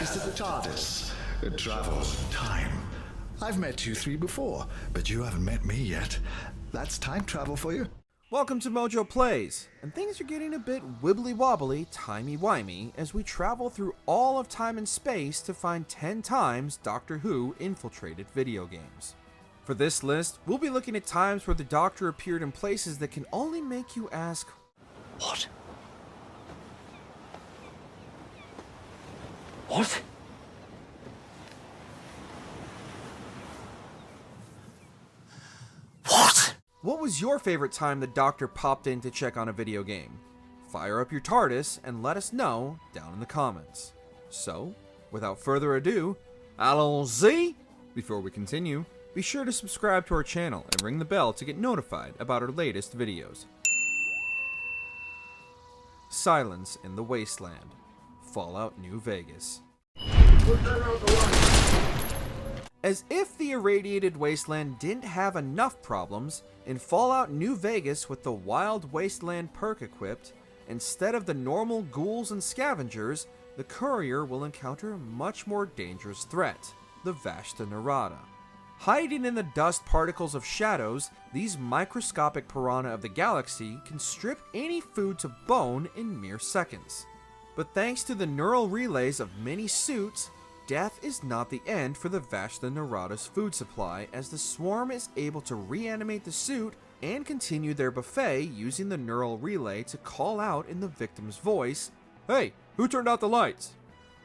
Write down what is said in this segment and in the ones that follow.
is to the TARDIS. It travels in time. I've met you three before, but you haven't met me yet. That's time travel for you. Welcome to MojoPlays, and things are getting a bit wibbly-wobbly, timey-wimey, as we travel through all of time and space to find 10 times Doctor Who infiltrated video games. For this list, we'll be looking at times where the Doctor appeared in places that can only make you ask, What? What? What? What was your favorite time the Doctor popped in to check on a video game? Fire up your TARDIS and let us know down in the comments. So, without further ado, allons-y! Before we continue, be sure to subscribe to our channel and ring the bell to get notified about our latest videos. Silence in the Wasteland. Fallout New Vegas. As if the irradiated wasteland didn't have enough problems, in Fallout New Vegas with the Wild Wasteland perk equipped, instead of the normal ghouls and scavengers, the courier will encounter a much more dangerous threat, the Vashta Nerada. Hiding in the dust particles of shadows, these microscopic piranha of the galaxy can strip any food to bone in mere seconds. But thanks to the neural relays of many suits, death is not the end for the Vashta Nerada's food supply, as the swarm is able to reanimate the suit and continue their buffet using the neural relay to call out in the victim's voice, "Hey, who turned out the lights?"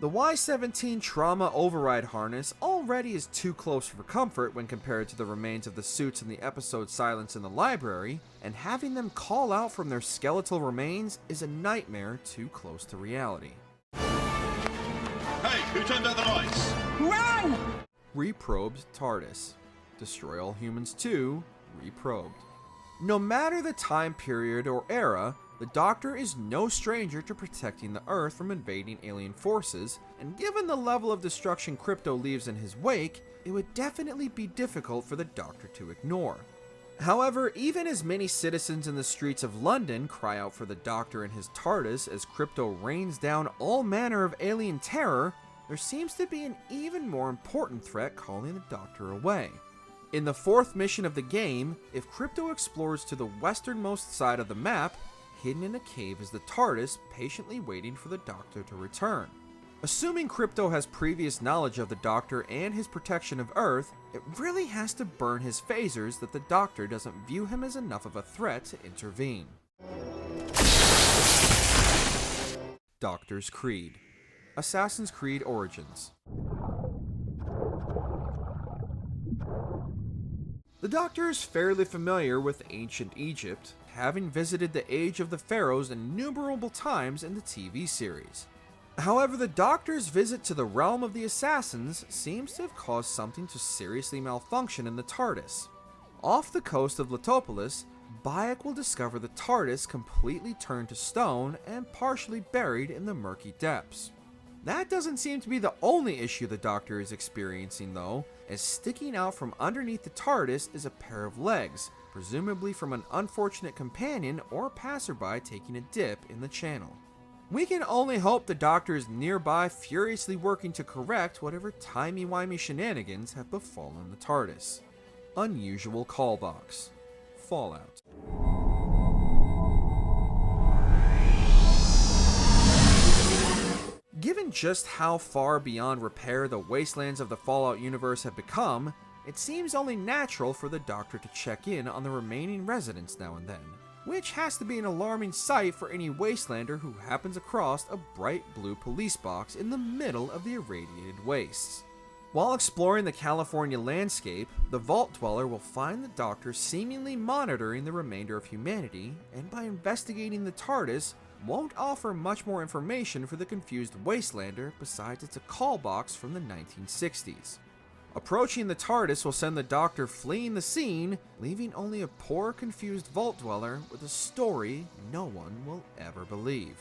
The Y-17 trauma override harness already is too close for comfort when compared to the remains of the suits in the episode Silence in the Library, and having them call out from their skeletal remains is a nightmare too close to reality. Hey, who turned out the lights? Run! Reprobed TARDIS. Destroy All Humans 2, Reprobed. No matter the time period or era, the Doctor is no stranger to protecting the Earth from invading alien forces, and given the level of destruction Krypto leaves in his wake, it would definitely be difficult for the Doctor to ignore. However, even as many citizens in the streets of London cry out for the Doctor and his TARDIS as Krypto rains down all manner of alien terror, there seems to be an even more important threat calling the Doctor away. In the fourth mission of the game, if Krypto explores to the westernmost side of the map, hidden in a cave is the TARDIS, patiently waiting for the Doctor to return. Assuming Krypto has previous knowledge of the Doctor and his protection of Earth, it really has to burn his phasers that the Doctor doesn't view him as enough of a threat to intervene. Doctor's Creed. Assassin's Creed Origins. The Doctor is fairly familiar with ancient Egypt, having visited the Age of the Pharaohs innumerable times in the TV series. However, the Doctor's visit to the realm of the Assassins seems to have caused something to seriously malfunction in the TARDIS. Off the coast of Letopolis, Bayek will discover the TARDIS completely turned to stone and partially buried in the murky depths. That doesn't seem to be the only issue the Doctor is experiencing though, as sticking out from underneath the TARDIS is a pair of legs, presumably from an unfortunate companion or passerby taking a dip in the channel. We can only hope the Doctor is nearby furiously working to correct whatever timey-wimey shenanigans have befallen the TARDIS. Unusual callbox. Fallout. Given just how far beyond repair the wastelands of the Fallout universe have become, it seems only natural for the Doctor to check in on the remaining residents now and then, which has to be an alarming sight for any wastelander who happens across a bright blue police box in the middle of the irradiated wastes. While exploring the California landscape, the Vault Dweller will find the Doctor seemingly monitoring the remainder of humanity, and by investigating the TARDIS, won't offer much more information for the confused wastelander besides it's a call box from the 1960s. Approaching the TARDIS will send the Doctor fleeing the scene, leaving only a poor confused Vault Dweller with a story no one will ever believe.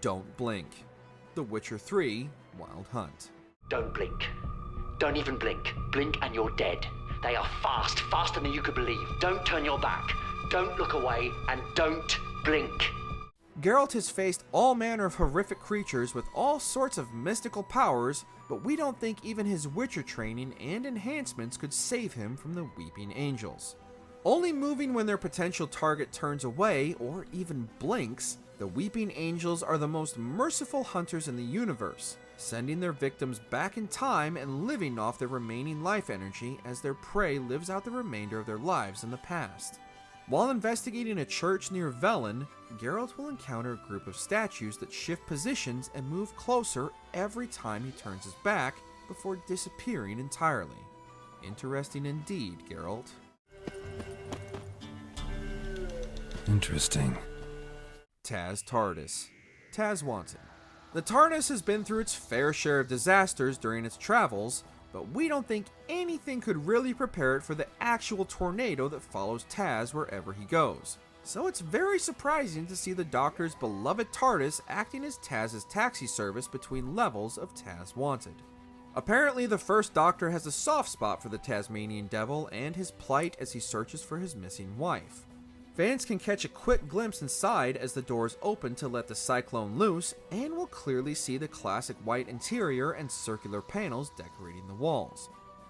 Don't blink. The Witcher 3 Wild Hunt. Don't blink. Don't even blink. Blink and you're dead. They are fast, faster than you could believe. Don't turn your back. Don't look away and don't blink. Geralt has faced all manner of horrific creatures with all sorts of mystical powers, but we don't think even his Witcher training and enhancements could save him from the Weeping Angels. Only moving when their potential target turns away or even blinks, the Weeping Angels are the most merciful hunters in the universe, sending their victims back in time and living off their remaining life energy as their prey lives out the remainder of their lives in the past. While investigating a church near Velen, Geralt will encounter a group of statues that shift positions and move closer every time he turns his back before disappearing entirely. Interesting indeed, Geralt. Interesting. TARDIS. TAS Wanted. The TARDIS has been through its fair share of disasters during its travels, but we don't think anything could really prepare it for the actual tornado that follows Taz wherever he goes. So it's very surprising to see the Doctor's beloved TARDIS acting as Taz's taxi service between levels of TAS Wanted. Apparently, the first Doctor has a soft spot for the Tasmanian Devil and his plight as he searches for his missing wife. Fans can catch a quick glimpse inside as the doors open to let the Cyclone loose, and will clearly see the classic white interior and circular panels decorating the walls.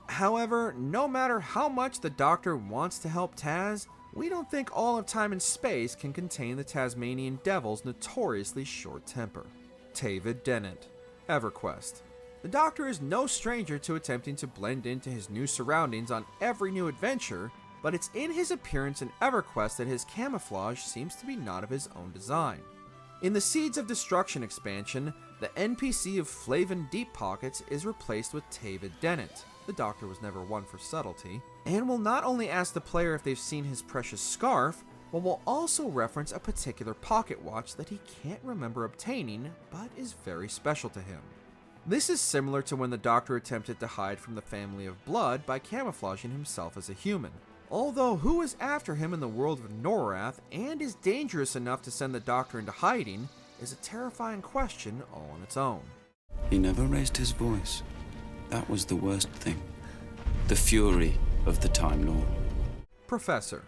However, no matter how much the Doctor wants to help Taz, we don't think all of time and space can contain the Tasmanian Devil's notoriously short temper. David Dennett, EverQuest. The Doctor is no stranger to attempting to blend into his new surroundings on every new adventure, but it's in his appearance in EverQuest that his camouflage seems to be not of his own design. In the Seeds of Destruction expansion, the NPC of Flavin Deep Pockets is replaced with David Dennett. The Doctor was never one for subtlety, and will not only ask the player if they've seen his precious scarf, but will also reference a particular pocket watch that he can't remember obtaining, but is very special to him. This is similar to when the Doctor attempted to hide from the family of Blood by camouflaging himself as a human. Although who is after him in the world of Norath and is dangerous enough to send the Doctor into hiding is a terrifying question all on its own. He never raised his voice. That was the worst thing. The fury of the Time Lord. Professor,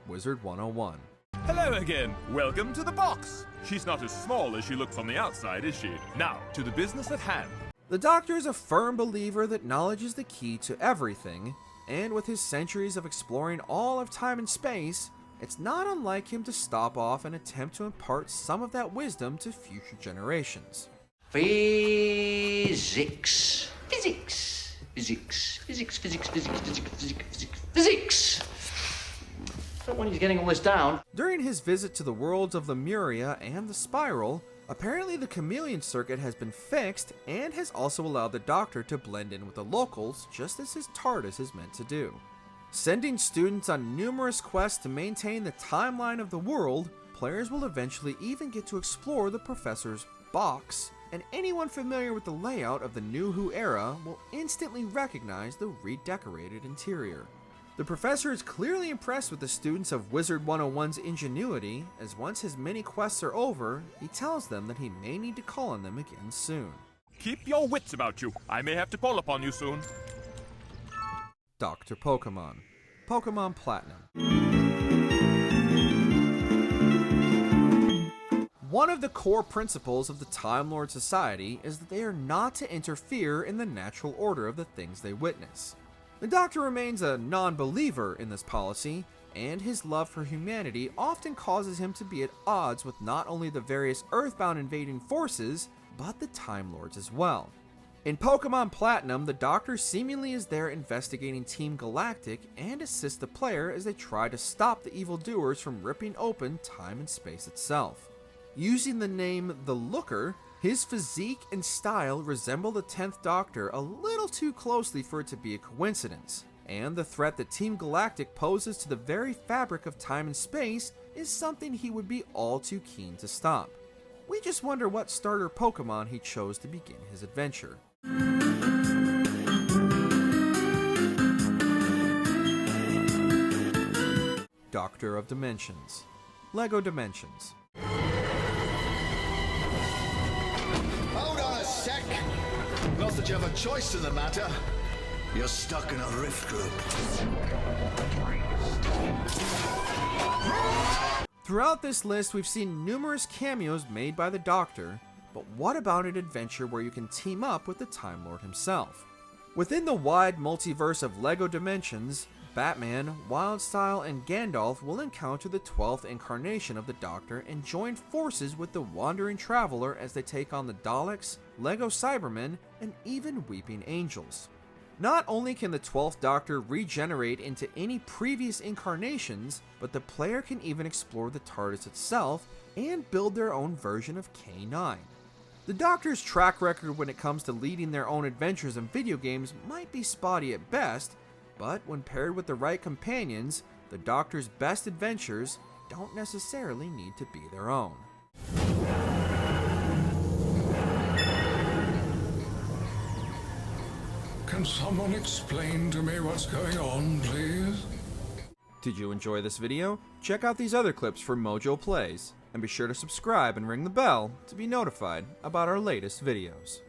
Wizard 101. Hello again. Welcome to the box. She's not as small as she looks on the outside, is she? Now, to the business at hand. The Doctor is a firm believer that knowledge is the key to everything, and with his centuries of exploring all of time and space, it's not unlike him to stop off and attempt to impart some of that wisdom to future generations. Physics. Physics. Physics. Physics. Physics. Physics. Physics. Physics. Physics. I don't want you getting all this down. During his visit to the worlds of Lemuria and the Spiral, apparently the chameleon circuit has been fixed and has also allowed the Doctor to blend in with the locals, just as his TARDIS is meant to do. Sending students on numerous quests to maintain the timeline of the world, players will eventually even get to explore the Professor's box, and anyone familiar with the layout of the New Who era will instantly recognize the redecorated interior. The Professor is clearly impressed with the students of Wizard 101's ingenuity, as once his many quests are over, he tells them that he may need to call on them again soon. Keep your wits about you. I may have to call upon you soon. Dr. Pokemon. Pokemon Platinum. One of the core principles of the Time Lord Society is that they are not to interfere in the natural order of the things they witness. The Doctor remains a non-believer in this policy, and his love for humanity often causes him to be at odds with not only the various Earthbound invading forces, but the Time Lords as well. In Pokemon Platinum, the Doctor seemingly is there investigating Team Galactic and assists the player as they try to stop the evildoers from ripping open time and space itself. Using the name The Looker, his physique and style resemble the 10th Doctor a little too closely for it to be a coincidence, and the threat that Team Galactic poses to the very fabric of time and space is something he would be all too keen to stop. We just wonder what starter Pokemon he chose to begin his adventure. Doctor of Dimensions. Lego Dimensions. Hold on a sec. Not that you have a choice in the matter. You're stuck in a rift group. Throughout this list, we've seen numerous cameos made by the Doctor, but what about an adventure where you can team up with the Time Lord himself? Within the wide multiverse of LEGO Dimensions, Batman, Wildstyle, and Gandalf will encounter the 12th incarnation of the Doctor and join forces with the Wandering Traveler as they take on the Daleks, LEGO Cybermen, and even Weeping Angels. Not only can the 12th Doctor regenerate into any previous incarnations, but the player can even explore the TARDIS itself and build their own version of K9. The Doctor's track record when it comes to leading their own adventures in video games might be spotty at best, but when paired with the right companions, the Doctor's best adventures don't necessarily need to be their own. Can someone explain to me what's going on, please? Did you enjoy this video? Check out these other clips for MojoPlays, and be sure to subscribe and ring the bell to be notified about our latest videos.